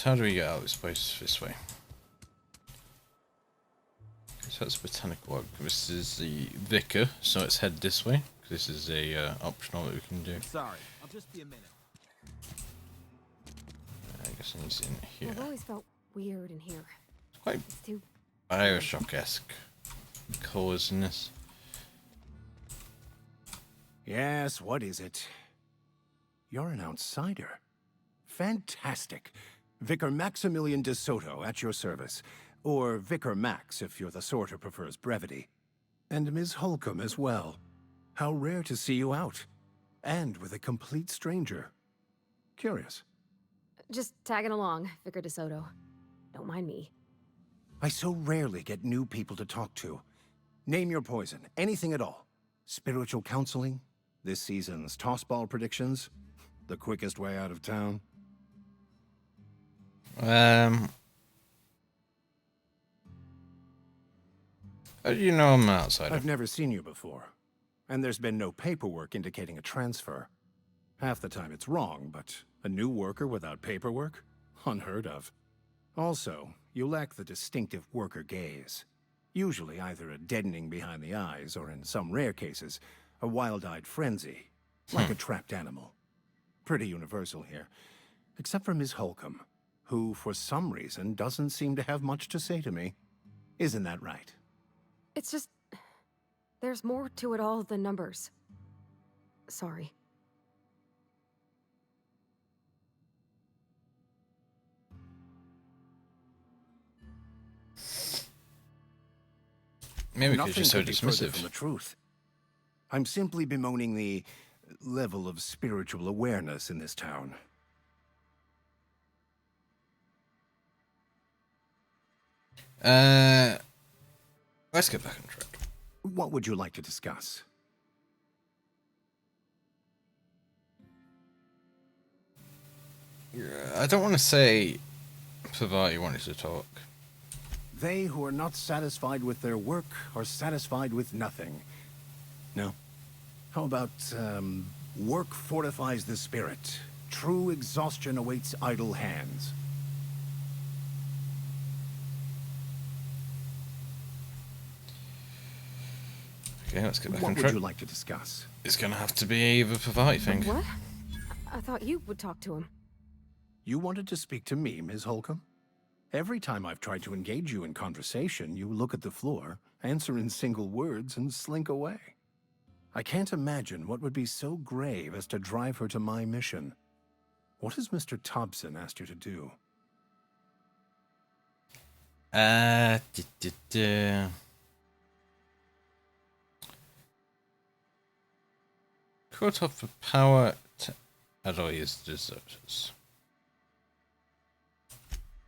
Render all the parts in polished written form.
how do we get out of this place? This way. So that's botanical work. This is the vicar, so let's head this way. This is a optional that we can do. Sorry, I'll just be a minute. I guess he's in here. I've always felt weird in here. It's quite It's too... Bioshock-esque colours in this. Yes, what is it? You're an outsider. Fantastic. Vicar Maximilian de Soto at your service. Or Vicar Max if you're the sort who prefers brevity. And Ms. Holcomb as well. How rare to see you out. And with a complete stranger. Curious. Just tagging along, Vicar DeSoto. Don't mind me. I so rarely get new people to talk to. Name your poison, anything at all. Spiritual counseling? This season's tossball predictions? The quickest way out of town? How do you know I'm an outsider? I've never seen you before. And there's been no paperwork indicating a transfer. Half the time it's wrong, but a new worker without paperwork? Unheard of. Also, you lack the distinctive worker gaze. Usually either a deadening behind the eyes, or in some rare cases, a wild-eyed frenzy, like a trapped animal. Pretty universal here. Except for Ms. Holcomb, who, for some reason, doesn't seem to have much to say to me. Isn't that right? It's just... there's more to it all than numbers. Sorry. Maybe because you're so Nothing could be further dismissive. from the truth. I'm simply bemoaning the level of spiritual awareness in this town. Let's get back on track. What would you like to discuss? I don't want to say Savati wanted to talk. They who are not satisfied with their work are satisfied with nothing. No? How about, work fortifies the spirit. True exhaustion awaits idle hands. Okay, let's get back on What would track. you like to discuss? It's gonna have to be the Savati thing. What? I thought you would talk to him. You wanted to speak to me, Ms. Holcomb? Every time I've tried to engage you in conversation, you look at the floor, answer in single words, and slink away. I can't imagine what would be so grave as to drive her to my mission. What has Mr. Thompson asked you to do? Cut off the power to Aloy's deserters.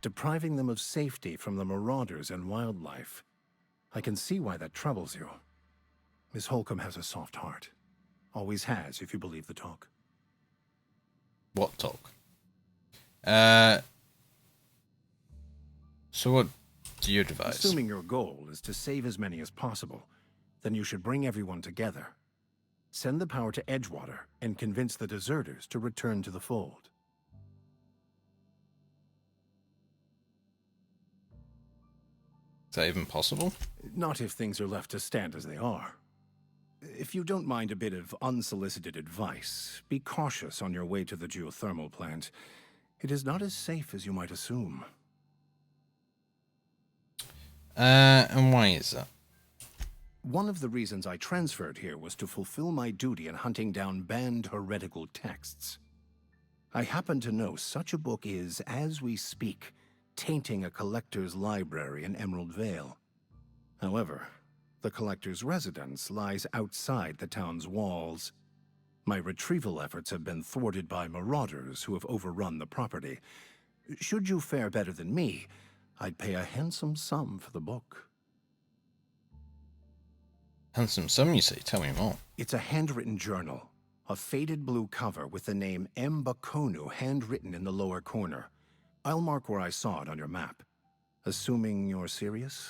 Depriving them of safety from the marauders and wildlife. I can see why that troubles you. Miss Holcomb has a soft heart. Always has, if you believe the talk. What talk? So what do you advise? Assuming your goal is to save as many as possible, then you should bring everyone together. Send the power to Edgewater and convince the deserters to return to the fold. Is that even possible? Not if things are left to stand as they are. If you don't mind a bit of unsolicited advice, be cautious on your way to the geothermal plant. It is not as safe as you might assume. And why is that? One of the reasons I transferred here was to fulfill my duty in hunting down banned heretical texts. I happen to know such a book is, as we speak, tainting a collector's library in Emerald Vale. However, the collector's residence lies outside the town's walls. My retrieval efforts have been thwarted by marauders who have overrun the property. Should you fare better than me, I'd pay a handsome sum for the book. Handsome sum, you say? Tell me more. It's a handwritten journal, a faded blue cover with the name M. Bakonu handwritten in the lower corner. I'll mark where I saw it on your map. Assuming you're serious?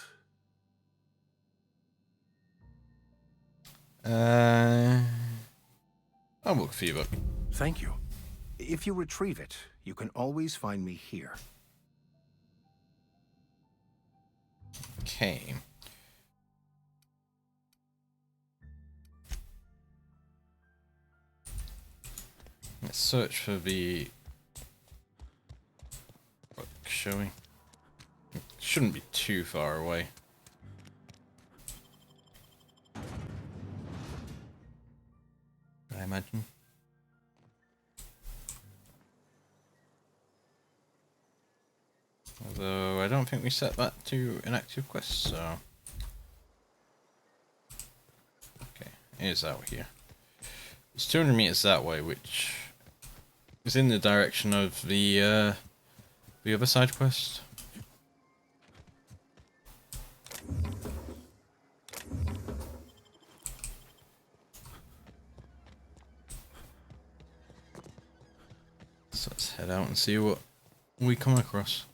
I'll look for you, book. Thank you. If you retrieve it, you can always find me here. came. Let's search for the book showing. It shouldn't be too far away. I imagine. Although I don't think we set that to an active quest, so. Okay, here's out here. It's 200 meters that way, which is in the direction of the other side quest. So let's head out and see what we come across.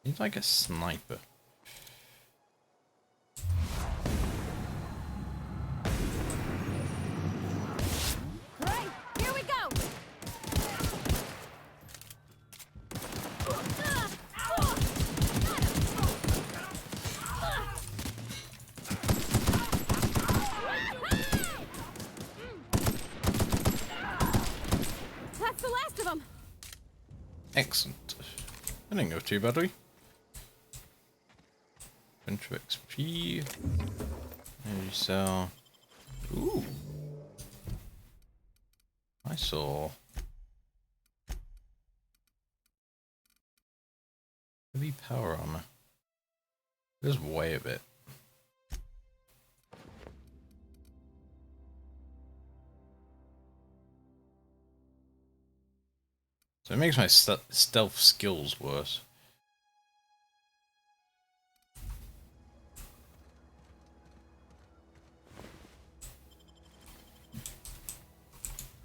He's like a sniper. Right, here we go. That's the last of them. Excellent. I didn't go too badly. Bunch of XP. There you sell. Ooh. I saw. Heavy power armor. There's way of it. So it makes my stealth skills worse.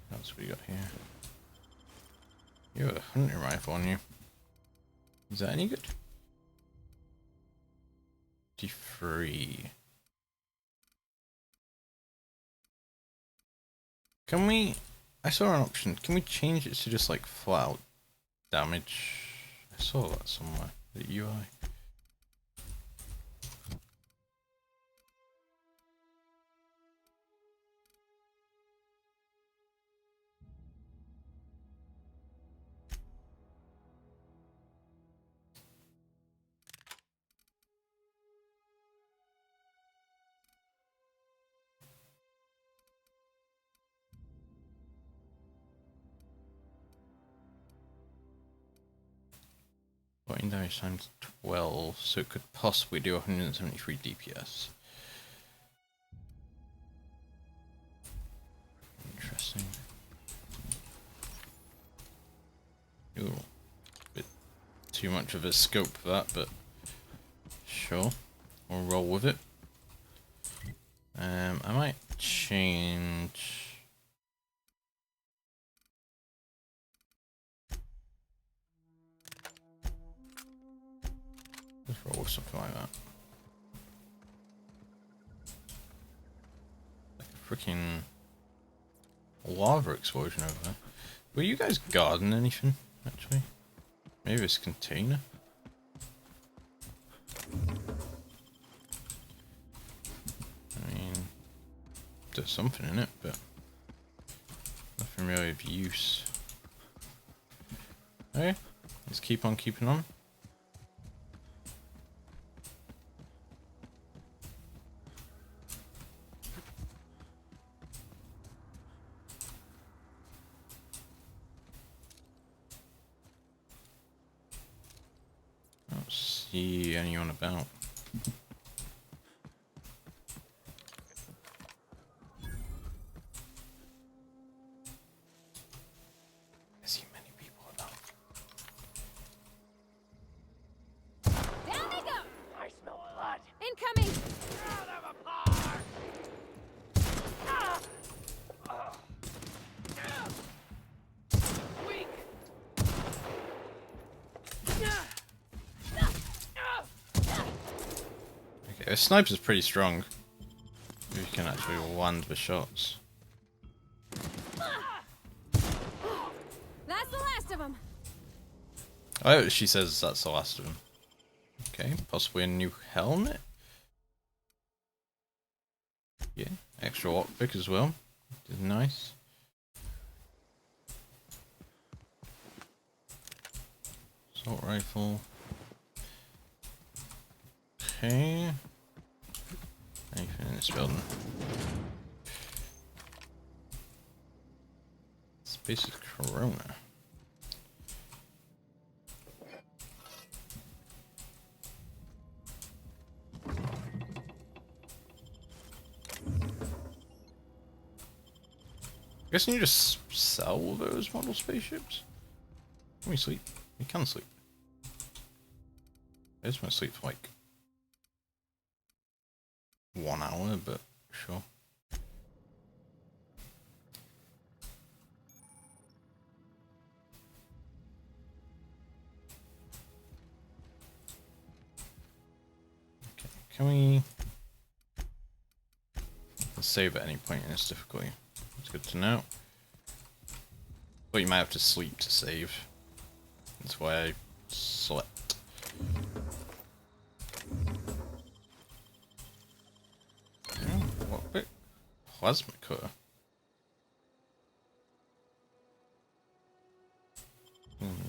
What else we got here? You have a hunting rifle on you. Is that any good? 53. Can we... I saw an option. Can we change it to just like flat out damage? I saw that somewhere. The UI. Fighting damage times 12, so it could possibly do 173 DPS. Interesting. Ooh, bit too much of a scope for that, but sure, we'll roll with it. I might change. Let's roll with something like that. Like a freaking lava explosion over there. Will you guys garden anything, actually? Maybe this container? I mean, there's something in it, but nothing really of use. Okay, let's keep on keeping on. See anyone about? I see many people about. Down they go. I smell blood. Incoming. Out of a park! Weak! a sniper's pretty strong. You can actually land the shots. That's the last of them. Oh, she says that's the last of them. Okay, possibly a new helmet. Yeah, extra lockpick as well. Which is nice. Assault rifle. Okay. Anything in this building? Space is Corona. Guessing you just sell those model spaceships? Can we sleep? We can sleep. I just want to sleep for like 1 hour, but sure. Okay, can we save at any point in this difficulty? It's good to know. But you might have to sleep to save. That's why I slept. Oh, what bit? Plasma cutter.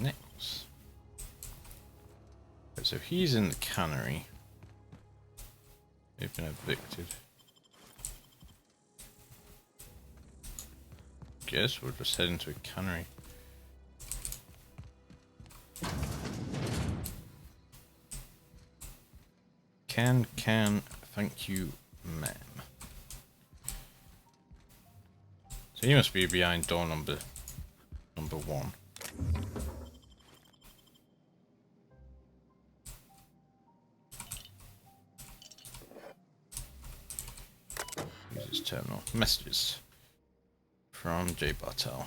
Next. Okay, so he's in the cannery. They've been evicted. Guess we'll just head into a cannery. Thank you, ma'am. So you must be behind door number 1. Use this terminal. Messages. From J. Bartel.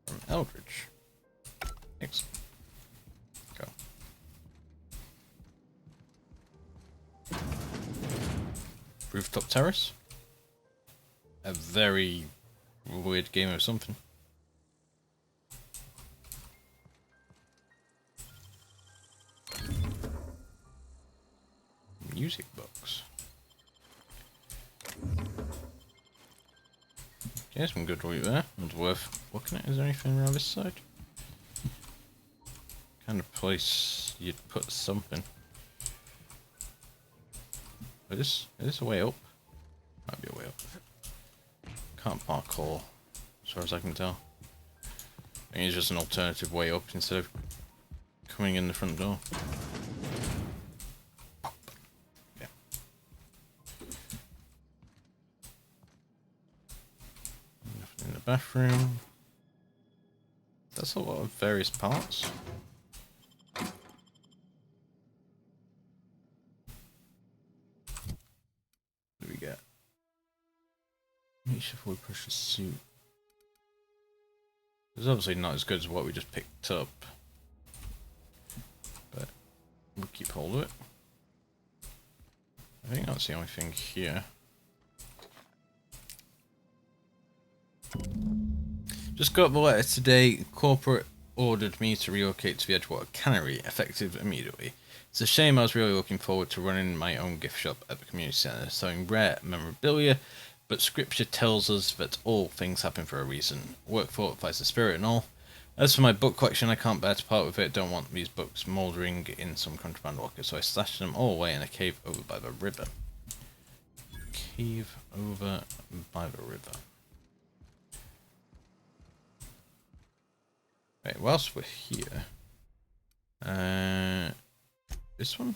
From Eldridge. Excellent. Go. Rooftop Terrace. A very weird game of something. Music box. Okay, some good loot there. It's worth looking at. Is there anything around this side? Kind of place you'd put something. Is this a way up? Might be a way up. Can't parkour, as far as I can tell. I think it's just an alternative way up instead of coming in the front door. Yeah. Nothing in the bathroom. That's a lot of various parts. What do we get? Make sure we push the suit. It's obviously not as good as what we just picked up, but we'll keep hold of it. I think that's the only thing here. Just got the letter today. Corporate ordered me to relocate to the Edgewater Cannery, effective immediately. It's a shame. I was really looking forward to running my own gift shop at the community centre, selling rare memorabilia, but scripture tells us that all things happen for a reason. Work fortifies the spirit and all. As for my book collection, I can't bear to part with it. Don't want these books mouldering in some contraband locker, so I stashed them all away in a cave over by the river. Cave over by the river. Right, whilst we're here, this one?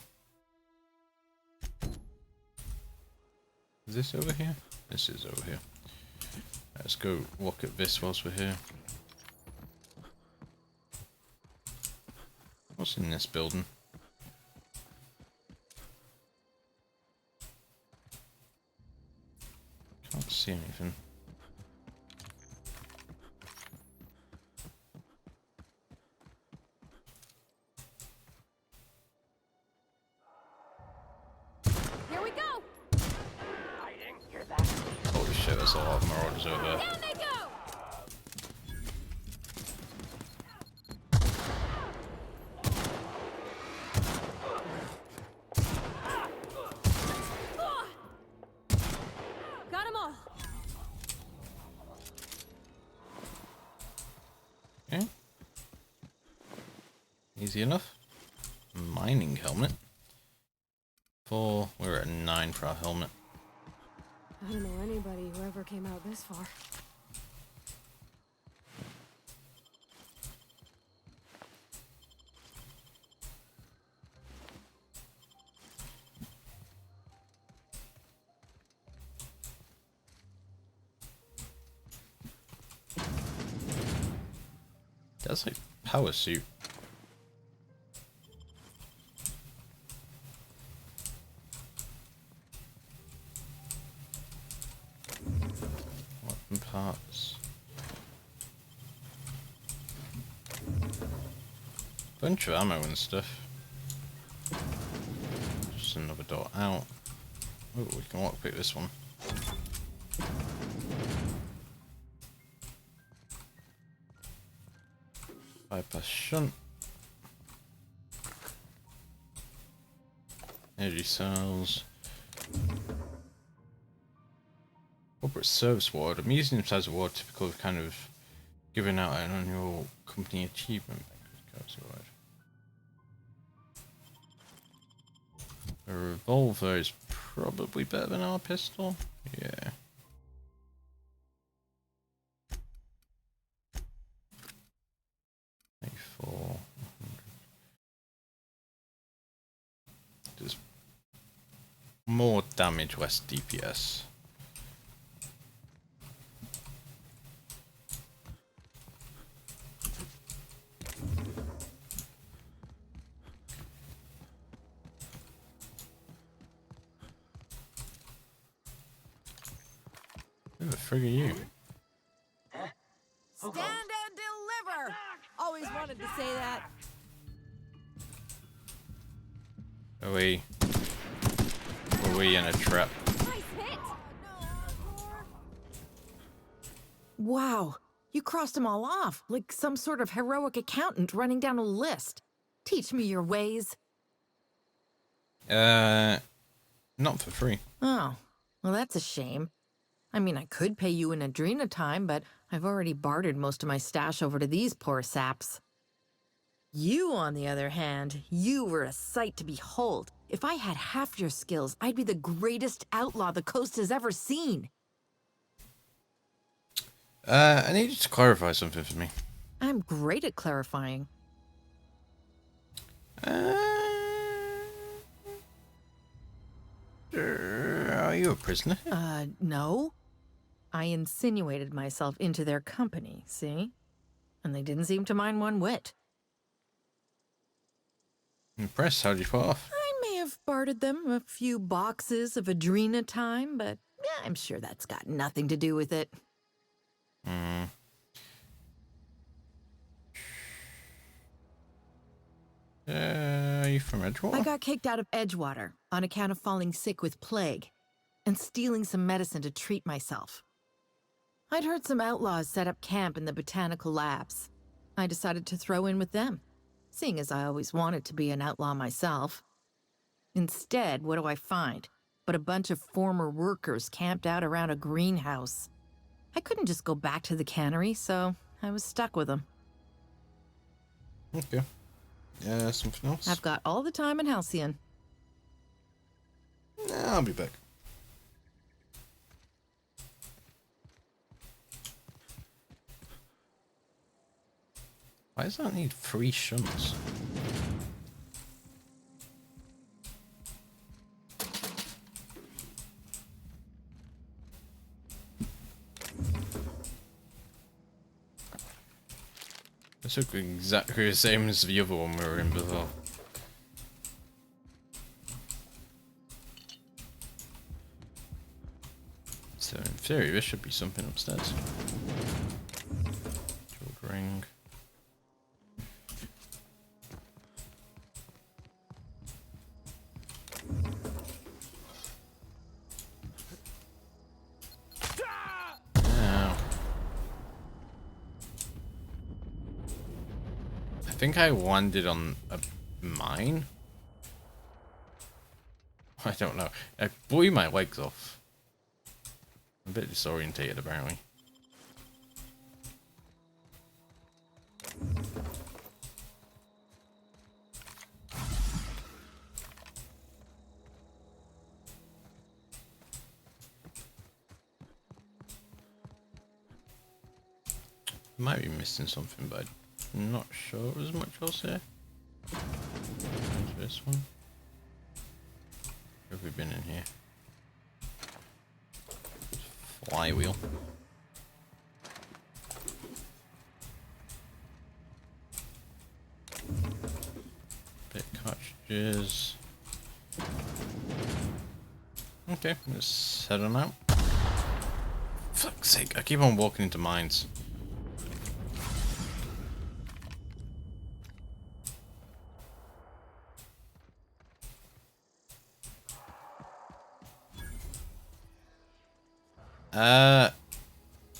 Is this over here? This is over here. Let's go look at this whilst we're here. What's in this building? Can't see anything. ammo's over. Down they go! Got 'em all. Okay. Easy enough. Mining helmet. 4. We're at 9 for our helmet. I don't know anybody who ever came out this far. That's like power suit. Weapon parts. Bunch of ammo and stuff. Just another door out. Oh, we can lockpick this one. Bypass shunt. Energy cells. Corporate service award. A medium-sized award typical of kind of giving out an annual company achievement. A revolver is probably better than our pistol. Yeah. Four. Just more damage, less DPS. Who the frig are you? Stand and deliver! Always wanted to say that. Are we in a trap? Nice hit! Wow, you crossed them all off, like some sort of heroic accountant running down a list. Teach me your ways. Not for free. Oh, well that's a shame. I mean, I could pay you in Adrena time, but I've already bartered most of my stash over to these poor saps. You, on the other hand, you were a sight to behold. If I had half your skills, I'd be the greatest outlaw the coast has ever seen. I need you to clarify something for me. I'm great at clarifying. Are you a prisoner? No. I insinuated myself into their company, see? And they didn't seem to mind one whit. Impressed. How'd you fall off? I may have bartered them a few boxes of Adrena time, but I'm sure that's got nothing to do with it. Hmm. Are you from Edgewater? I got kicked out of Edgewater on account of falling sick with plague and stealing some medicine to treat myself. I'd heard some outlaws set up camp in the botanical labs. I decided to throw in with them, seeing as I always wanted to be an outlaw myself. Instead, what do I find but a bunch of former workers camped out around a greenhouse? I couldn't just go back to the cannery, so I was stuck with them. Okay. Something else? I've got all the time in Halcyon. I'll be back. Why does that need 3 shunts? This looks exactly the same as the other one we were in before. So in theory, there should be something upstairs. Jeweled ring. think I landed on a mine. I don't know. I blew my legs off. I'm a bit disorientated, apparently. Might be missing something, but I'm not sure there's much else here. There's this one. Where have we been in here? Flywheel. Bit cartridges. Okay, let's head on out. Fuck's sake, I keep on walking into mines.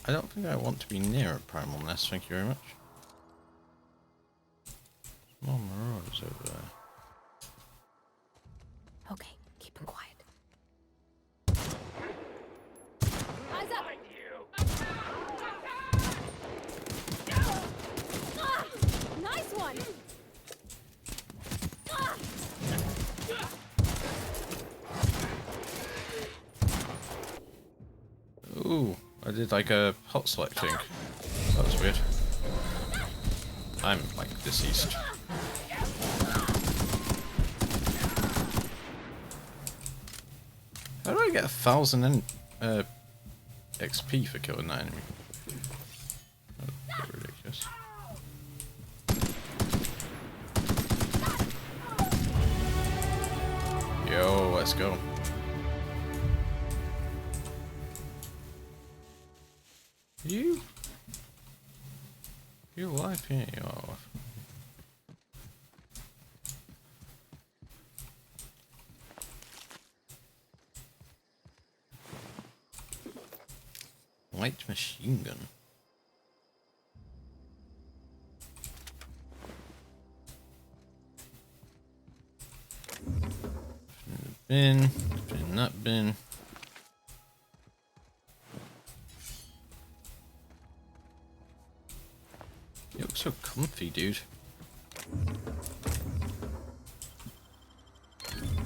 I don't think I want to be near a primal nest, thank you very much. More marauders over there. Okay, keep them quiet. Eyes up! Ah, nice one! Ah. Ooh, I did like a hot select thing. That was weird. I'm like deceased. How do I get 1,000 XP for killing that enemy? That's a bit ridiculous. Yo, let's go. You alive? Yeah, you are alive. Light machine gun. Bin, in that bin. You look so comfy, dude.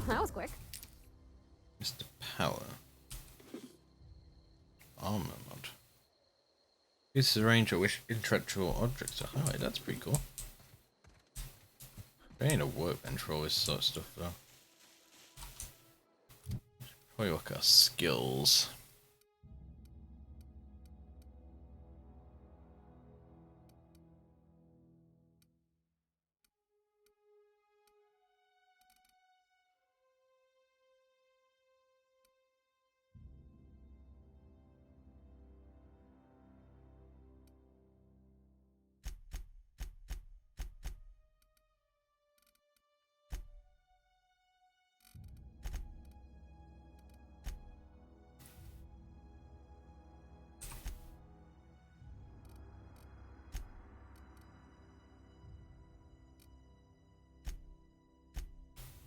That was quick. Mr. Power. Armor mod. This is a range at which intellectual objects are highlighted. That's pretty cool. We need a workbench for all this sort of stuff, though. Probably look at our skills.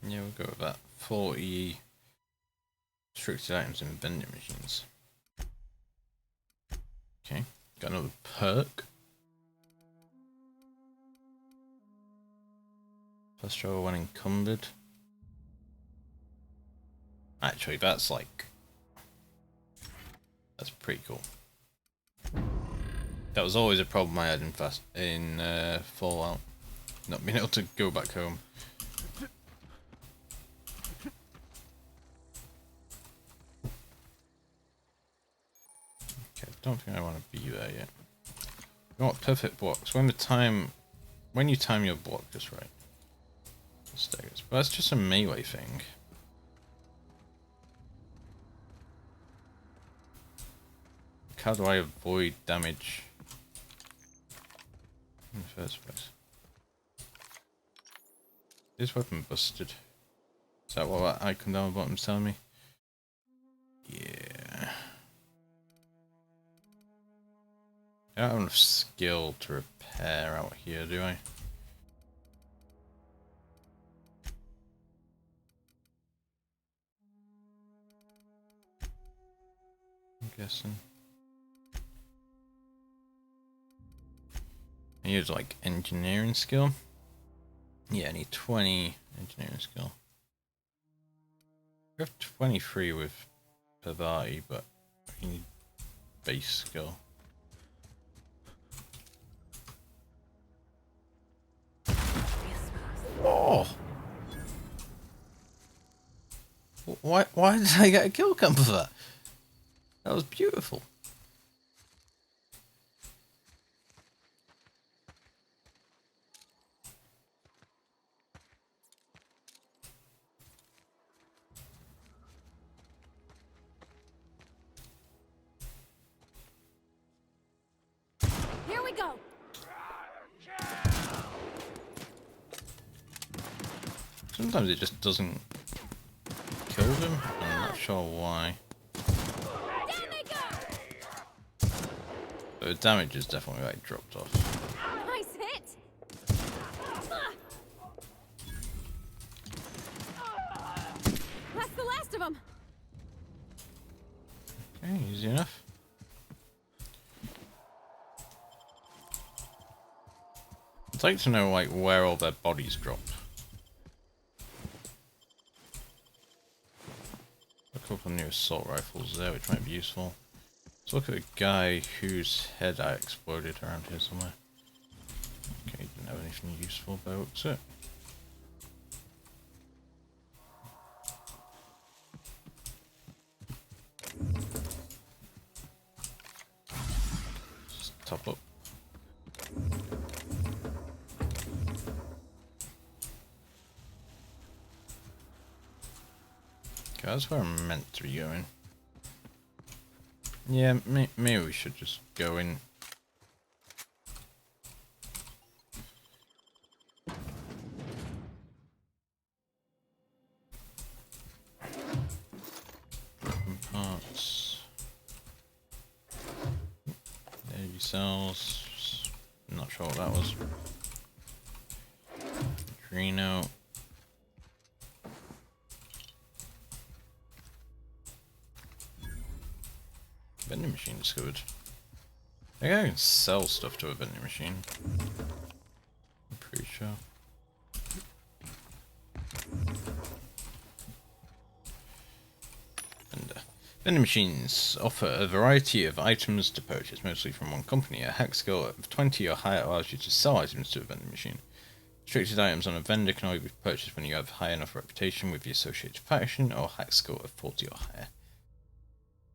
Yeah, we'll go with that. 40 restricted items in vending machines. Okay, got another perk. Plus travel when encumbered. Actually, that's like... that's pretty cool. That was always a problem I had in Fallout. Not being able to go back home. Don't think I want to be there yet. You want perfect blocks. When you time your block just right. Staggers. But that's just a melee thing. How do I avoid damage in the first place? Is weapon busted? Is that what that icon down the bottom is telling me? Yeah. I don't have enough skill to repair out here, do I? guessing. I use like engineering skill. Yeah, I need 20 engineering skill. I have 23 with Pavati, but I need base skill. Oh! Why did I get a kill cam for that? That was beautiful. Here we go. Sometimes it just doesn't kill them. I'm not sure why. Down they go. But the damage is definitely like dropped off. Nice hit. That's the last of them. Okay, easy enough. I'd like to know like where all their bodies drop. A couple of new assault rifles there, which might be useful. Let's look at a guy whose head I exploded around here somewhere. Okay, didn't have anything useful about it. Just top up. Okay, that's where I'm meant to be going. Yeah, maybe we should just go in. Open parts. Navy cells. Not sure what that was. Adreno. Vending machine discovered. I think I can sell stuff to a vending machine. I'm pretty sure. Vending machines offer a variety of items to purchase, mostly from one company. A hack skill of 20 or higher allows you to sell items to a vending machine. Restricted items on a vendor can only be purchased when you have high enough reputation with the associated faction or hack skill of 40 or higher.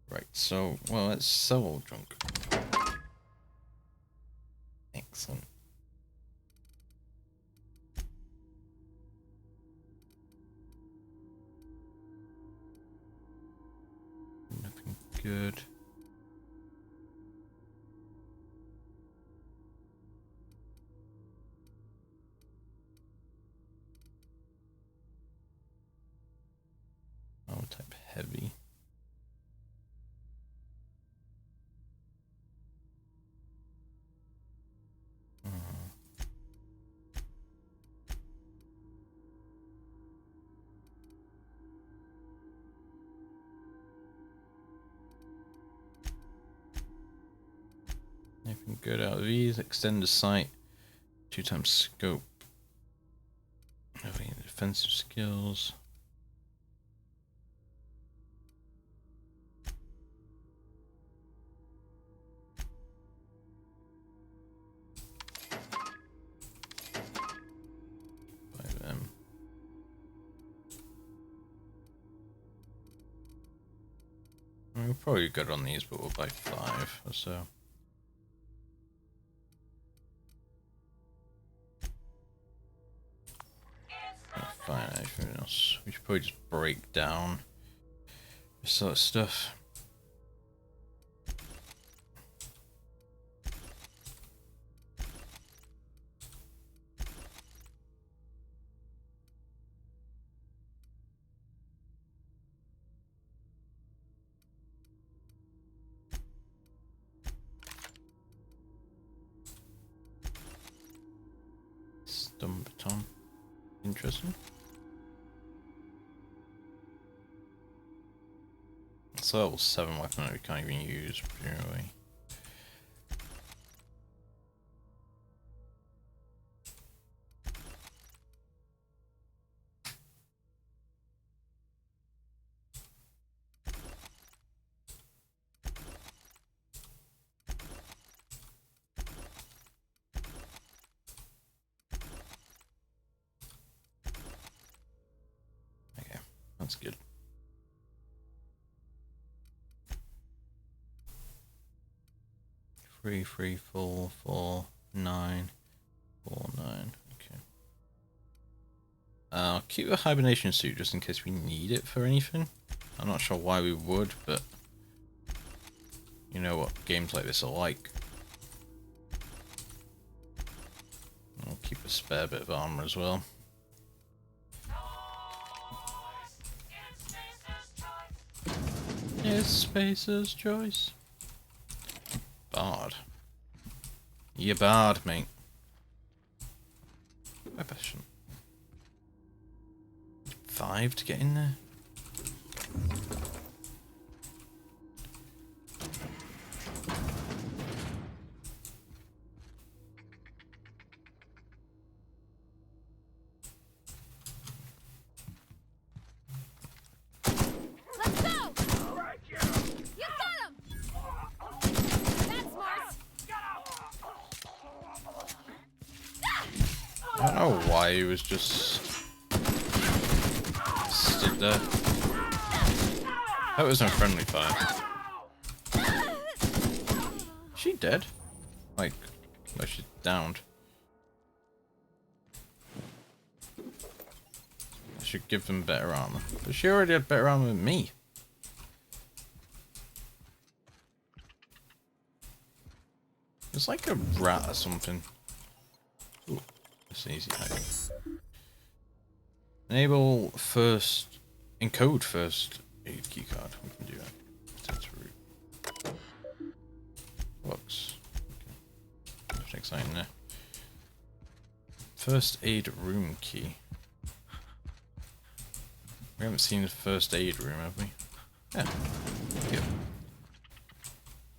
Right, so, well, let's sell all junk. Excellent. Nothing good. Oh, type heavy. Anything good out of these? Extend the sight. 2x scope. Having defensive skills. Buy them. I mean, we're probably good on these, but we'll buy 5 or so. Find anything else. We should probably just break down this sort of stuff. Stun baton. Interesting. It's a level 7 weapon that we can't even use, presumably. Okay, that's good. Three, 3, 4, 4, 9, 4, 9. Okay. I'll keep the hibernation suit just in case we need it for anything. I'm not sure why we would, but you know what games like this are like. I'll keep a spare bit of armor as well. It's Spacer's choice. Bard. You bard, mate. My passion. 5 to get in there. Let's go! You got him! That's smart! I don't know why he was just stood there. That was no friendly fire. Is she dead? Like, no, she's downed. I should give them better armor. But she already had better armor than me. It's like a rat or something. Ooh, that's an easy hack. Enable first, encode first aid keycard. We can do that. That's root. Looks. Okay. Nothing exciting there. First aid room key. We haven't seen the first aid room, have we? Yeah. Yep.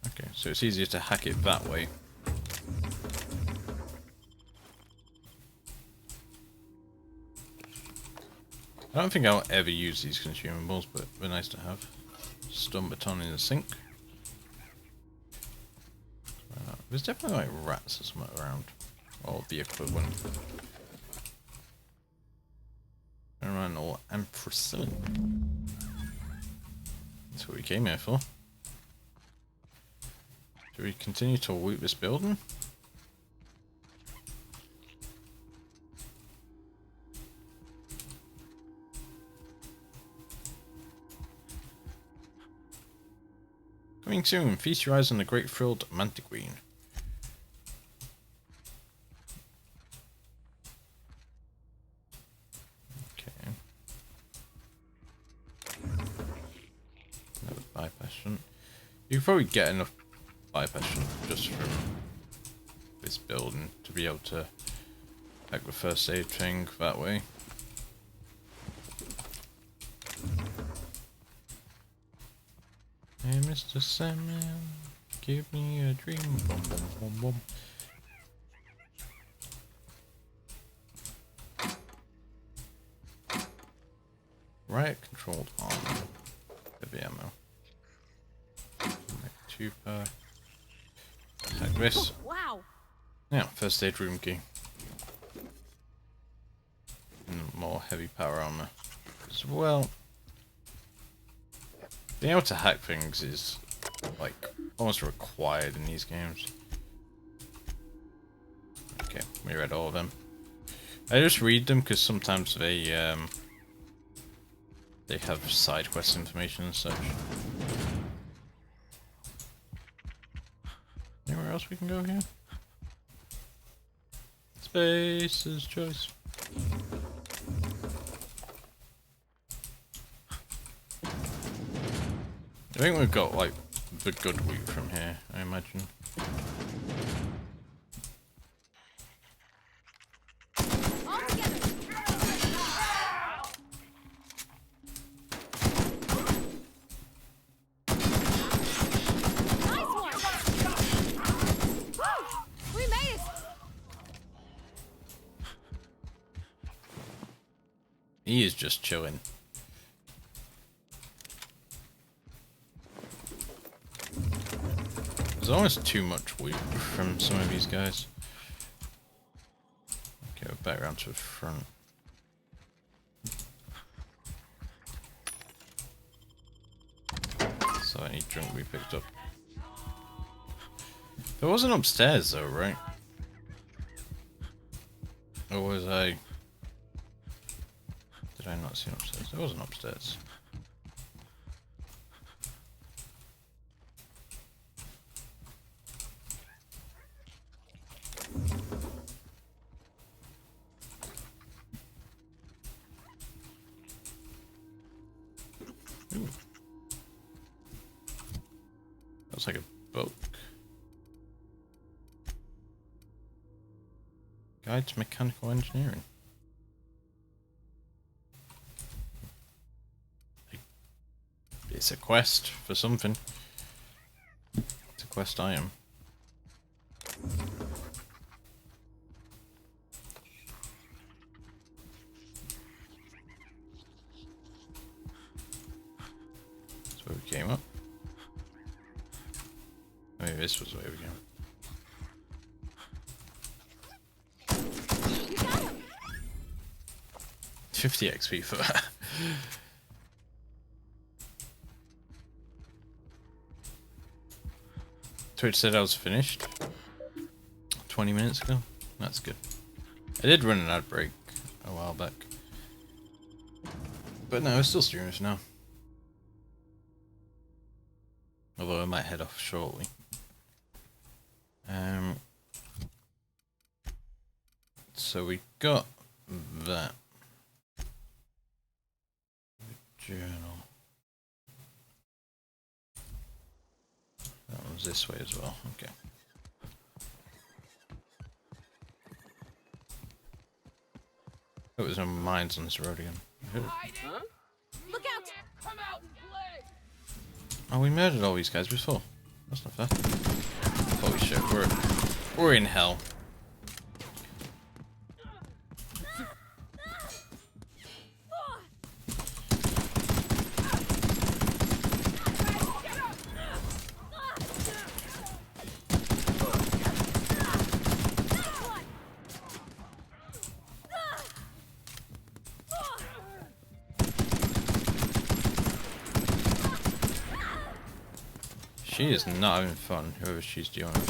Okay, so it's easier to hack it that way. I don't think I'll ever use these consumables, but they're nice to have. Stun baton in the sink. There's definitely like rats or something around. Or the equivalent. Environmental ampicillin. That's what we came here for. Do we continue to loot this building? Coming soon, feast your eyes on the great frilled mantiqueen. Okay. Another bypass shunt. You can probably get enough bypass shunt just from this building to be able to hack the first aid thing that way. Hey, Mr. Sandman, give me a dream. Boom, boom, boom, boom. Riot controlled armor. Heavy ammo. Make 2 per. Like this. Wow! Yeah, first aid room key. And more heavy power armor as well. Being able to hack things is like almost required in these games. Okay, we read all of them. I just read them because sometimes they have side quest information and such. Anywhere else we can go here? Spacer's choice. I think we've got like the good loot from here, I imagine. He is just chilling. There's almost too much loot from some of these guys. Okay, we're back around to the front. So any junk we picked up. There wasn't upstairs though, right? Or was I... Did I not see upstairs? There wasn't upstairs. Ooh. That's like a book. Guide to mechanical engineering. It's a quest for something. It's a quest item. That's where we came up. Maybe this was where we came up. 50 XP for that. Twitch said I was finished 20 minutes ago. That's good. I did run an ad break a while back. But no, we're still streaming now. Although I might head off shortly. So we got that. Journal. That one's this way as well. Okay. Oh, there's no mines on this road again. Huh? Look out! Come out and play! Oh, we murdered all these guys before. That's not fair. Holy shit, we're in hell. She is not having fun, whoever she's dealing with.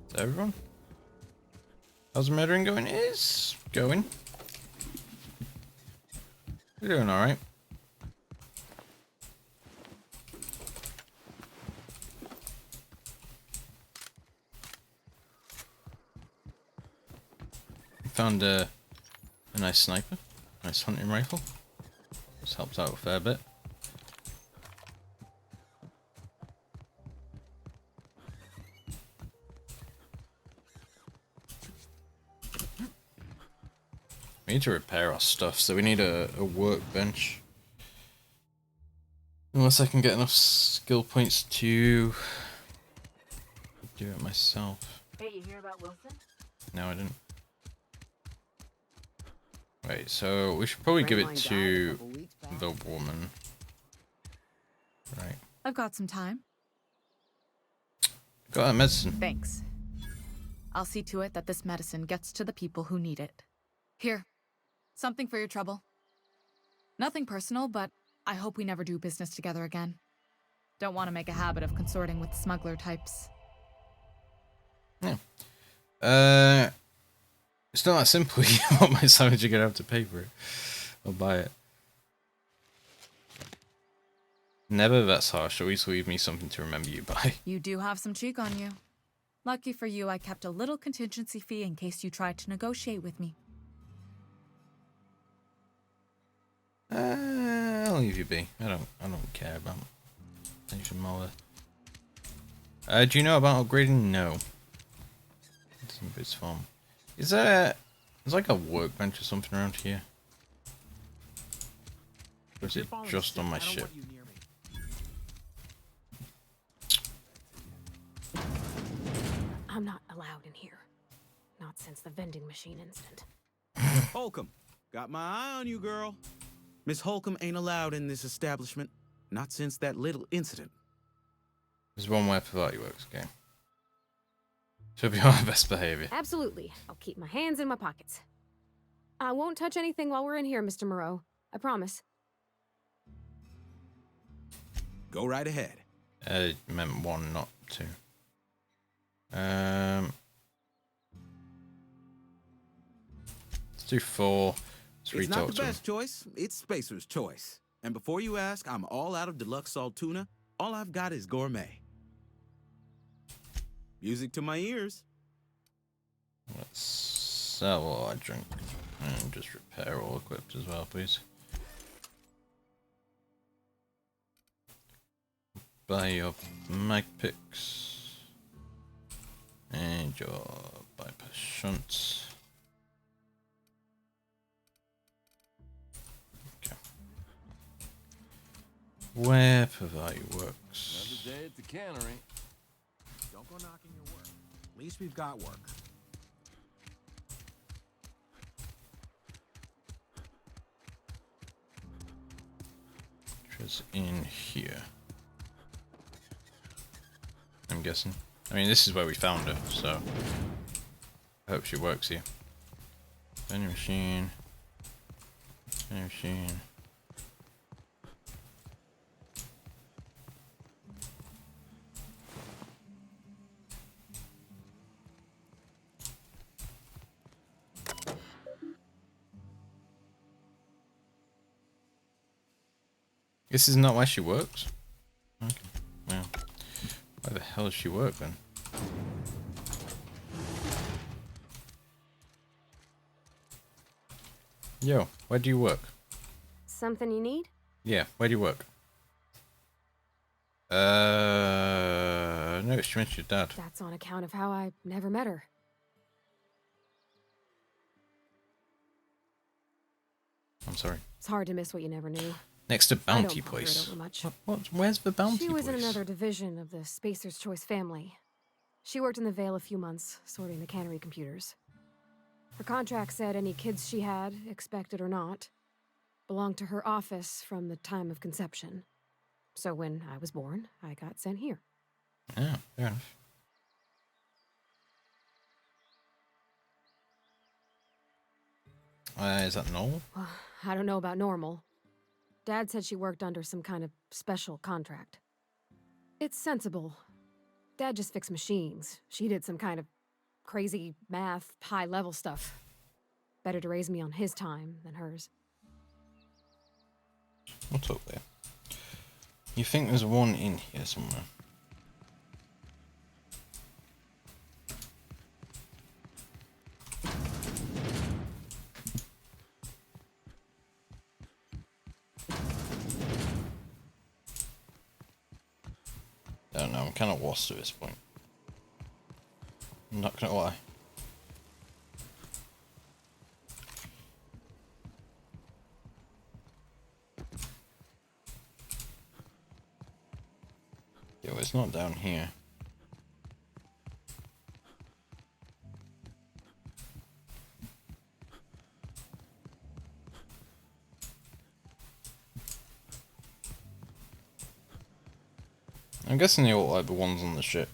Is that everyone? How's the murdering going? It's going. We're doing alright. Found a nice sniper, nice hunting rifle. This helped out a fair bit. We need to repair our stuff, so we need a workbench. Unless I can get enough skill points to do it myself. Hey, you hear about Wilson? No, I didn't. Wait, so we should probably give it to the woman. Right. I've got some time. Got that medicine. Thanks. I'll see to it that this medicine gets to the people who need it. Here. Something for your trouble. Nothing personal, but I hope we never do business together again. Don't want to make a habit of consorting with smuggler types. Yeah. It's not that simple. You want my sandwich, you're gonna have to pay for it. Or buy it. Never, that's harsh. Always leave me something to remember you by. You do have some cheek on you. Lucky for you, I kept a little contingency fee in case you tried to negotiate with me. I'll leave you be. I don't care about anything more. Do you know about upgrading? No. It's in its form. Is there... There's like a workbench or something around here. Or is it just on my ship? I'm not allowed in here. Not since the vending machine incident. Holcomb, got my eye on you, girl. Miss Holcomb ain't allowed in this establishment. Not since that little incident. There's one way for that works, okay? Should be on my best behavior. Absolutely. I'll keep my hands in my pockets. I won't touch anything while we're in here, Mr. Moreau. I promise. Go right ahead. I meant 1, not 2. Let's do 4. It's not the best choice. It's Spacer's choice. And before you ask, I'm all out of deluxe salt tuna. All I've got is gourmet. Music to my ears. Let's sell all our junk and just repair all equipped as well, please. Buy your mag picks and your bypass shunts. Okay. Where value works. Another day at the cannery. Don't go knocking your work. At least we've got work. Which is in here. I'm guessing. I mean, this is where we found her, so I hope she works here. Vending machine. Vending machine. This is not where she works? Okay, well, where the hell does she work then? Yo, where do you work? Something you need? Yeah, where do you work? I noticed you mentioned your dad. That's on account of how I never met her. I'm sorry. It's hard to miss what you never knew. Next to I don't Bounty bother it Place. over much. Where's the Bounty She was Place? in another division of the Spacer's Choice family. She worked in the Vale a few months, sorting the cannery computers. Her contract said any kids she had, expected or not, belonged to her office from the time of conception. So when I was born, I got sent here. Yeah, fair enough. Is that normal? Well, I don't know about normal. Dad said she worked under some kind of special contract. It's sensible. Dad just fixed machines. She did some kind of crazy math, high-level stuff. Better to raise me on his time than hers. What's up there? You think there's one in here somewhere? I don't know, I'm kind of lost at this point. I'm not gonna lie. Yo, it's not down here. I'm guessing they all like the ones on the ship.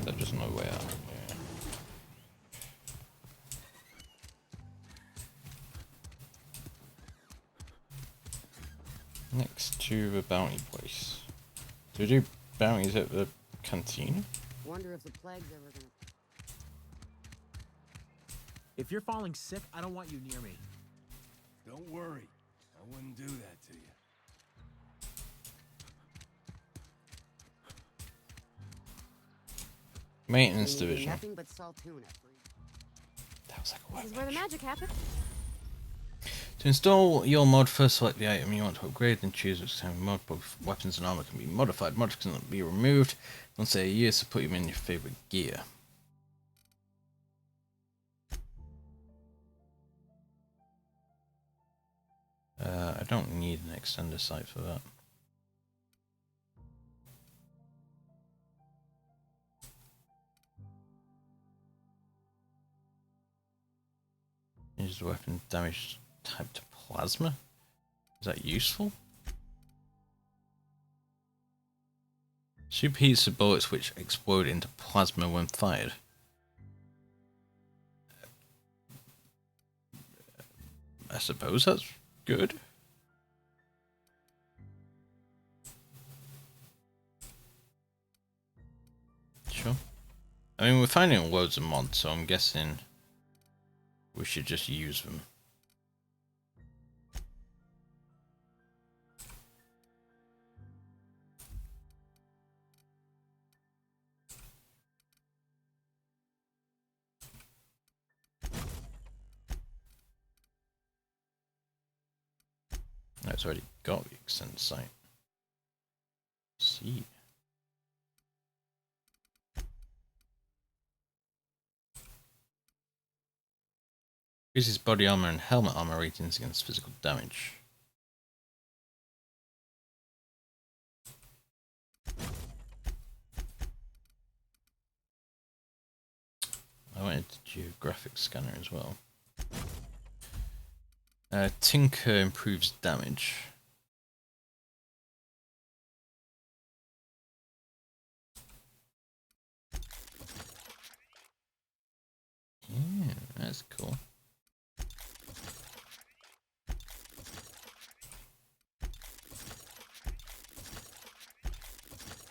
There's just no way out. Yeah. Next to the bounty place. Do we do bounties at the canteen? Wonder if the plague's ever gonna. If you're falling sick, I don't want you near me. Don't worry. I wouldn't do that to you. Maintenance division. Nothing but salt tuna. That was like a This is where the magic happened. To install your mod, first select the item you want to upgrade, then choose which kind of mod. Both weapons and armor can be modified. Mods can be removed once a year, so put them in your favorite gear. I don't need an extender sight for that. Use the weapon damage type to plasma? Is that useful? Superheats the bullets which explode into plasma when fired. I suppose that's good. Sure. I mean, we're finding loads of mods, so I'm guessing we should just use them. No, it's already got the extended sight. See. Increases body armor and helmet armor ratings against physical damage. I wanted the geographic scanner as well. Tinker improves damage. Yeah, that's cool.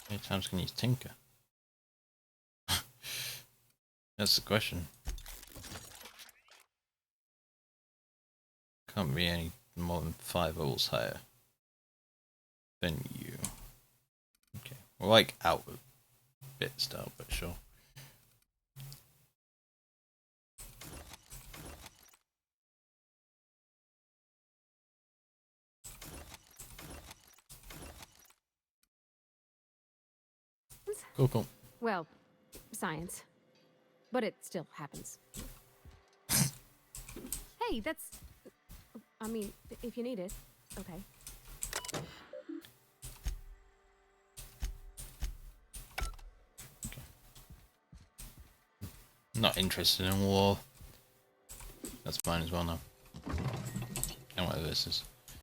How many times can you use Tinker? That's the question. Can't be any more than 5 levels higher than you. Okay, we're like out of bit still, but sure. Cool, cool. Well, science. But it still happens. Hey, that's... I mean, if you need it, okay. Not interested in war. That's fine as well now. And whatever this is.